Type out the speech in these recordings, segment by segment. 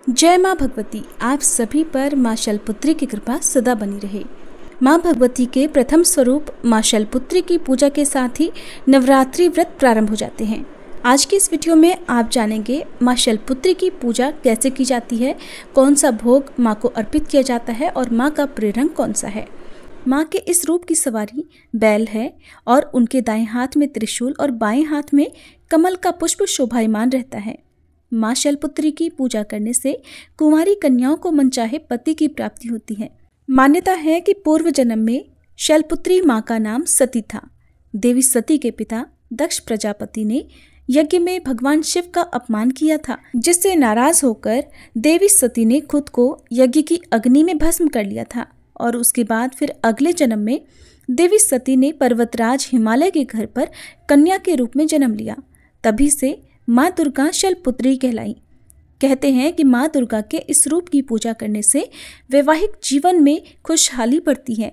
जय माँ भगवती। आप सभी पर माँ शैलपुत्री की कृपा सदा बनी रहे। माँ भगवती के प्रथम स्वरूप माँ शैलपुत्री की पूजा के साथ ही नवरात्रि व्रत प्रारंभ हो जाते हैं। आज की इस वीडियो में आप जानेंगे माँ शैलपुत्री की पूजा कैसे की जाती है, कौन सा भोग माँ को अर्पित किया जाता है और माँ का प्रिय रंग कौन सा है। माँ के इस रूप की सवारी बैल है और उनके दाएं हाथ में त्रिशूल और बाएं हाथ में कमल का पुष्प शोभायमान रहता है। माँ शैलपुत्री की पूजा करने से कुंवारी कन्याओं को मनचाहे पति की प्राप्ति होती है। मान्यता है कि पूर्व जन्म में शैलपुत्री माँ का नाम सती था। देवी सती के पिता दक्ष प्रजापति ने यज्ञ में भगवान शिव का अपमान किया था, जिससे नाराज होकर देवी सती ने खुद को यज्ञ की अग्नि में भस्म कर लिया था और उसके बाद फिर अगले जन्म में देवी सती ने पर्वतराज हिमालय के घर पर कन्या के रूप में जन्म लिया। तभी से माँ दुर्गा शैलपुत्री कहलाई। कहते हैं कि माँ दुर्गा के इस रूप की पूजा करने से वैवाहिक जीवन में खुशहाली बढ़ती है।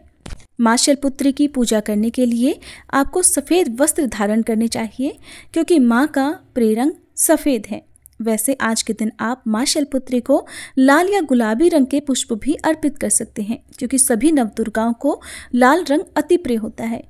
माँ शैलपुत्री की पूजा करने के लिए आपको सफ़ेद वस्त्र धारण करने चाहिए, क्योंकि माँ का प्रिय रंग सफ़ेद है। वैसे आज के दिन आप माँ शैलपुत्री को लाल या गुलाबी रंग के पुष्प भी अर्पित कर सकते हैं, क्योंकि सभी नवदुर्गाओं को लाल रंग अति प्रिय होता है।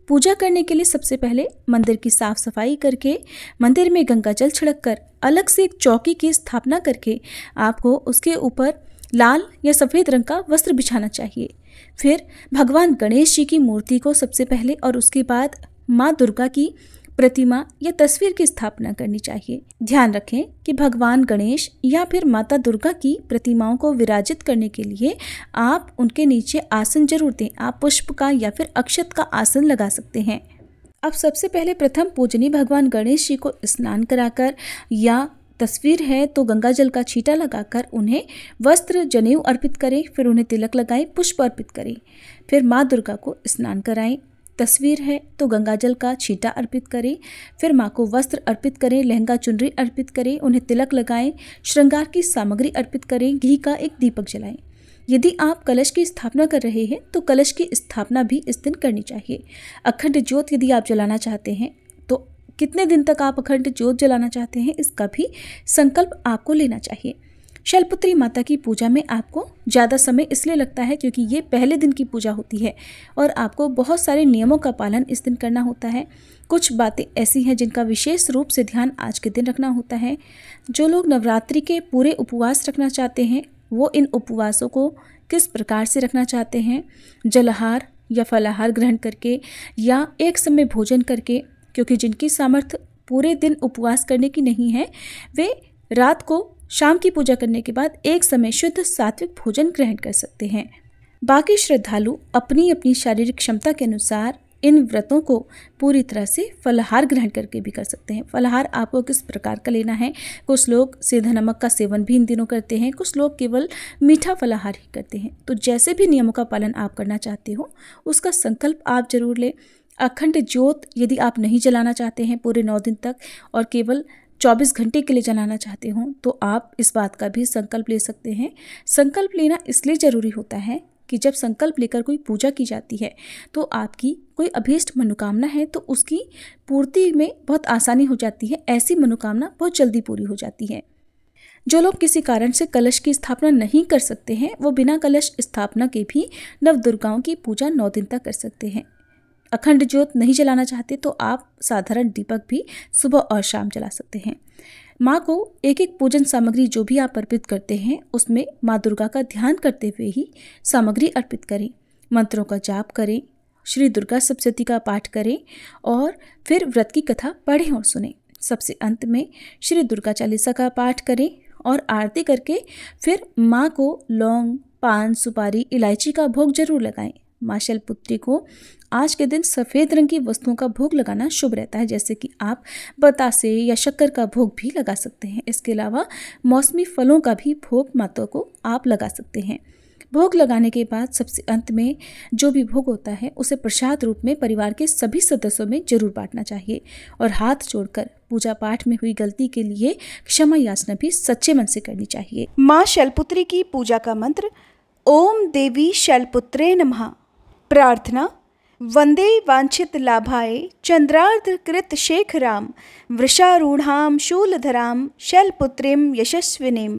पूजा करने के लिए सबसे पहले मंदिर की साफ सफाई करके मंदिर में गंगा जल छिड़ककर अलग से एक चौकी की स्थापना करके आपको उसके ऊपर लाल या सफ़ेद रंग का वस्त्र बिछाना चाहिए। फिर भगवान गणेश जी की मूर्ति को सबसे पहले और उसके बाद माँ दुर्गा की प्रतिमा या तस्वीर की स्थापना करनी चाहिए। ध्यान रखें कि भगवान गणेश या फिर माता दुर्गा की प्रतिमाओं को विराजित करने के लिए आप उनके नीचे आसन जरूर दें। आप पुष्प का या फिर अक्षत का आसन लगा सकते हैं। अब सबसे पहले प्रथम पूजनीय भगवान गणेश जी को स्नान कराकर या तस्वीर है तो गंगा जल का छींटा लगाकर उन्हें वस्त्र जनेऊ अर्पित करें। फिर उन्हें तिलक लगाएं, पुष्प अर्पित करें। फिर माँ दुर्गा को स्नान कराएं। तस्वीर है तो गंगा जल का छींटा अर्पित करें। फिर माँ को वस्त्र अर्पित करें, लहंगा चुनरी अर्पित करें, उन्हें तिलक लगाएं, श्रृंगार की सामग्री अर्पित करें, घी का एक दीपक जलाएं। यदि आप कलश की स्थापना कर रहे हैं तो कलश की स्थापना भी इस दिन करनी चाहिए। अखंड ज्योत यदि आप जलाना चाहते हैं तो कितने दिन तक आप अखंड ज्योत जलाना चाहते हैं, इसका भी संकल्प आपको लेना चाहिए। शैलपुत्री माता की पूजा में आपको ज़्यादा समय इसलिए लगता है क्योंकि ये पहले दिन की पूजा होती है और आपको बहुत सारे नियमों का पालन इस दिन करना होता है। कुछ बातें ऐसी हैं जिनका विशेष रूप से ध्यान आज के दिन रखना होता है। जो लोग नवरात्रि के पूरे उपवास रखना चाहते हैं वो इन उपवासों को किस प्रकार से रखना चाहते हैं, जलाहार या फलाहार ग्रहण करके या एक समय भोजन करके, क्योंकि जिनकी सामर्थ्य पूरे दिन उपवास करने की नहीं है वे रात को शाम की पूजा करने के बाद एक समय शुद्ध सात्विक भोजन ग्रहण कर सकते हैं। बाकी श्रद्धालु अपनी अपनी शारीरिक क्षमता के अनुसार इन व्रतों को पूरी तरह से फलाहार ग्रहण करके भी कर सकते हैं। फलाहार आपको किस प्रकार का लेना है, कुछ लोग सीधा नमक का सेवन भी इन दिनों करते हैं, कुछ लोग केवल मीठा फलाहार ही करते हैं। तो जैसे भी नियमों का पालन आप करना चाहते हो उसका संकल्प आप जरूर लें। अखंड ज्योत यदि आप नहीं जलाना चाहते हैं पूरे 9 दिन तक और केवल 24 घंटे के लिए जलाना चाहते हो तो आप इस बात का भी संकल्प ले सकते हैं। संकल्प लेना इसलिए ज़रूरी होता है कि जब संकल्प लेकर कोई पूजा की जाती है तो आपकी कोई अभीष्ट मनोकामना है तो उसकी पूर्ति में बहुत आसानी हो जाती है। ऐसी मनोकामना बहुत जल्दी पूरी हो जाती है। जो लोग किसी कारण से कलश की स्थापना नहीं कर सकते हैं वो बिना कलश स्थापना के भी नवदुर्गाओं की पूजा 9 दिन तक कर सकते हैं। अखंड ज्योत नहीं जलाना चाहते तो आप साधारण दीपक भी सुबह और शाम जला सकते हैं। माँ को एक एक पूजन सामग्री जो भी आप अर्पित करते हैं उसमें माँ दुर्गा का ध्यान करते हुए ही सामग्री अर्पित करें। मंत्रों का जाप करें, श्री दुर्गा सप्तशती का पाठ करें और फिर व्रत की कथा पढ़ें और सुनें। सबसे अंत में श्री दुर्गा चालीसा का पाठ करें और आरती करके फिर माँ को लौंग, पान, सुपारी, इलायची का भोग जरूर लगाएं। माँ शैलपुत्री को आज के दिन सफ़ेद रंग की वस्तुओं का भोग लगाना शुभ रहता है, जैसे कि आप बतासे या शक्कर का भोग भी लगा सकते हैं। इसके अलावा मौसमी फलों का भी भोग माता को आप लगा सकते हैं। भोग लगाने के बाद सबसे अंत में जो भी भोग होता है उसे प्रसाद रूप में परिवार के सभी सदस्यों में जरूर बांटना चाहिए और हाथ जोड़कर पूजा पाठ में हुई गलती के लिए क्षमा याचना भी सच्चे मन से करनी चाहिए। माँ शैलपुत्री की पूजा का मंत्र ओम देवी शैलपुत्रे नमः। प्रार्थना वंदे वांछित लाभाय चंद्रार्ध कृत शेखराम वृषारूढ़ाम शूलधराम शैलपुत्रीम यशस्विनीम।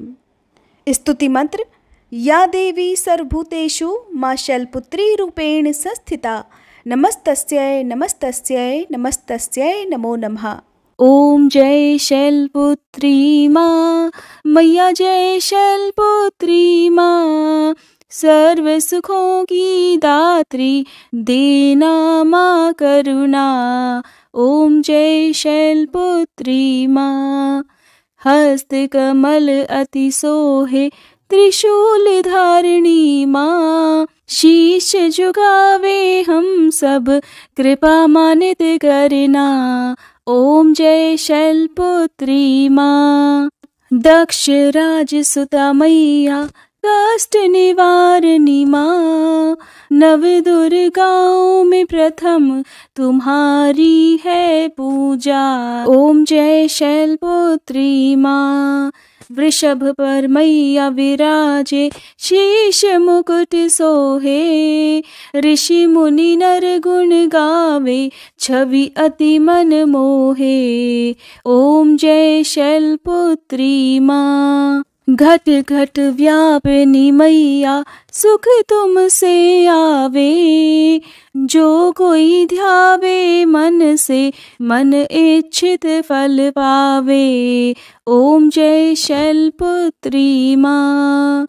स्तुति मंत्र। या देवी सर्वभूतेषु मां शैलपुत्री रूपेण संस्थिता, नमस्तस्यै नमस्तस्यै नमस्तस्यै नमो नमः। ओम जय शैलपुत्री माँ, मैया जय शैलपुत्री माँ, सर्व सुखों की दात्री, देना माँ करुणा। ओम जय शैलपुत्री माँ। हस्त कमल अति सोहे, त्रिशूल धारिणी माँ, शीश झुकावे हम सब, कृपा मानित करना। ओम जय शैलपुत्री माँ। दक्ष राज सुता मैया, कष्ट निवारणी माँ, नव दुर्गाओं में प्रथम तुम्हारी है पूजा। ओम जय शैलपुत्री माँ। वृषभ पर मैया विराजे, शीश मुकुट सोहे, ऋषि मुनि नर गुण गावे, छवि अति मन मोहे। ओम जय शैलपुत्री माँ। घट घट व्यापिनी मैया, सुख तुमसे आवे, जो कोई ध्यावे मन से, मन इच्छित फल पावे। ओम जय शैलपुत्री माँ।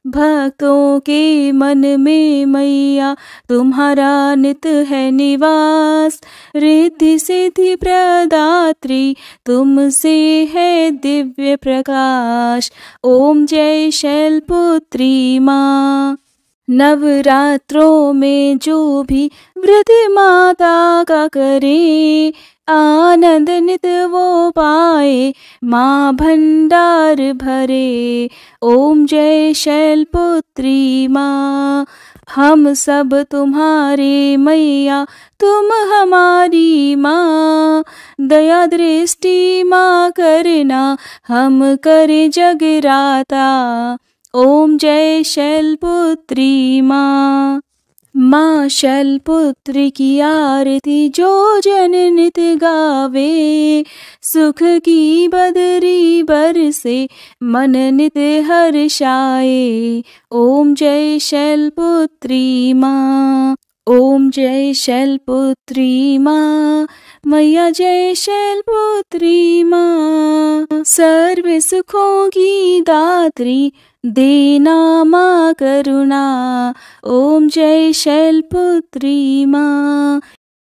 भक्तों के मन में मैया, तुम्हारा नित है निवास, रिद्धि सिद्धि प्रदात्री, तुमसे है दिव्य प्रकाश। ओम जय शैलपुत्री माँ। नवरात्रों में जो भी व्रत माता का करे, आनंद नित वो पाए, माँ भंडार भरे। ओम जय शैलपुत्री माँ। हम सब तुम्हारे मैया, तुम हमारी माँ, दया दृष्टि माँ करना, हम करे जगराता। ओम जय शैलपुत्री माँ। माँ शैलपुत्री की आरती जो जन नित गावे, सुख की बदरी बरसे, मन नित हर्षाए। ओम जय शैलपुत्री माँ। ओम जय शैलपुत्री माँ, मैया जय शैलपुत्री माँ, सर्व सुखों की दात्री, देना माँ करुणा। ओम जय शैलपुत्री माँ।